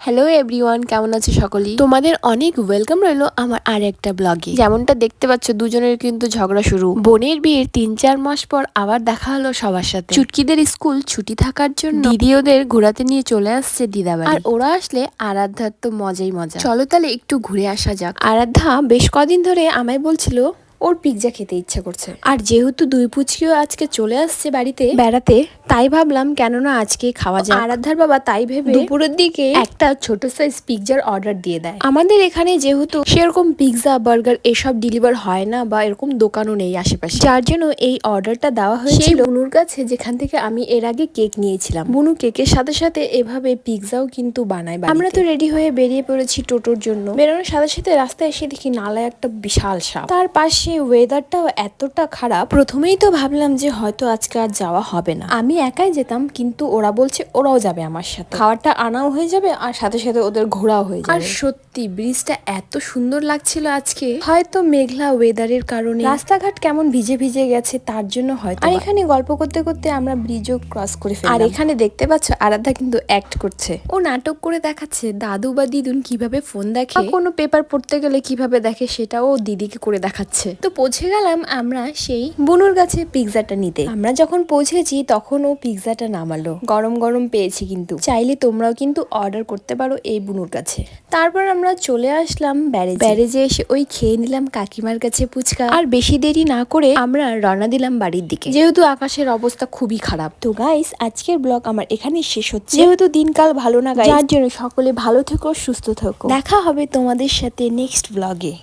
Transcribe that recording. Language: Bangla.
হ্যালো এভরিওয়ান, কেমন আছো সকলেই? তোমাদের অনেক ওয়েলকাম রইলো আমার আর একটা ব্লগে। যেমনটা দেখতে পাচ্ছ, দুজনের কিন্তু ঝগড়া শুরু। বোনের বিয়ের 3-4 মাস পর আবার দেখা হলো সবার সাথে। চুটকিদের স্কুল ছুটি থাকার জন্য দিদি ওদের ঘোরাতে নিয়ে চলে আসছে দিদাবাড়ি। আর ওরা আসলে আরাধ্যার তো মজাই মজা। চলো তাহলে একটু ঘুরে আসা যাক। আরাধ্যা বেশ কদিন ধরে আমায় বলছিল ওর পিৎজা খেতে ইচ্ছা করছে, আর যেহেতু দুই পুচকিও আজকে চলে আসছে বাড়িতে বেড়াতে, তাই ভাবলাম কেননা আজকে খাওয়া যায়। আরাধ্যার বাবা তাই ভেবে দুপুরের দিকে একটা ছোট সাইজ পিৎজার অর্ডার দিয়ে দেয়। আমাদের এখানে যেহেতু সেরকম পিৎজা বার্গার এসব ডেলিভার হয় না, বা এরকম দোকানও নেই আশেপাশে, যার জন্য এই অর্ডারটা দেওয়া হয়েছিল বুনুর কাছে, যেখান থেকে আমি এর আগে কেক নিয়েছিলাম। বুনু কেকের সাথে সাথে এভাবে পিৎজাও কিন্তু বানায়। আমরা তো রেডি হয়ে বেরিয়ে পড়েছি টোটোর জন্য। বেরোনোর সাথে সাথে রাস্তায় এসে দেখি নালায় একটা বিশাল সাপ। তার পাশে ওয়েদারটাও এতটা খারাপ, প্রথমেই তো ভাবলাম যে হয়তো আজকে আর যাওয়া হবে না। আমি একাই যেতাম, কিন্তু ওরা বলছে ওরাও যাবে আমার সাথে। খাবারটা আনাও হয়ে যাবে আর সাথে সাথে ওদের ঘোরাও হয়ে যাবে। আর সত্যি ব্রিজটা এত সুন্দর লাগছিল আজকে। হয়তো মেঘলা ওয়েদারের কারণে রাস্তাঘাট কেমন ভিজে ভিজে গেছে, তার জন্য হয়তো। আর এখানে গল্প করতে করতে আমরা ব্রিজও ক্রস করে ফেললাম। আর এখানে দেখতে পাচ্ছ আরাধ্যা কিন্তু অ্যাক্ট করছে। ও নাটক করে দেখাচ্ছে দাদু বা দিদুন কিভাবে ফোন দেখে, কোনো পেপার পড়তে গেলে কিভাবে দেখে, সেটাও দিদিকে করে দেখাচ্ছে। তো পৌঁছে গেলাম আমরা সেই বুনুর কাছে পিৎজাটা নিতে। আমরা যখন পৌঁছেছি তখন ও পিৎজাটা নামালো, গরম গরম পেয়েছি। কিন্তু চাইলে তোমরাও কিন্তু অর্ডার করতে পারো এই বুনুর কাছে। তারপর আমরা চলে আসলাম ব্যারেজে এসে ওই খেয়ে নিলাম কাকিমার কাছে ফুচকা। আর বেশি দেরি না করে আমরা রওনা দিলাম বাড়ির দিকে, যেহেতু আকাশের অবস্থা খুবই খারাপ। তো গাইস, আজকের ব্লগ আমার এখানেই শেষ হচ্ছে, যেহেতু দিনকাল ভালো না গাইস, যার জন্য সকলে ভালো থেকো, সুস্থ থেকো। দেখা হবে তোমাদের সাথে নেক্সট ব্লগে।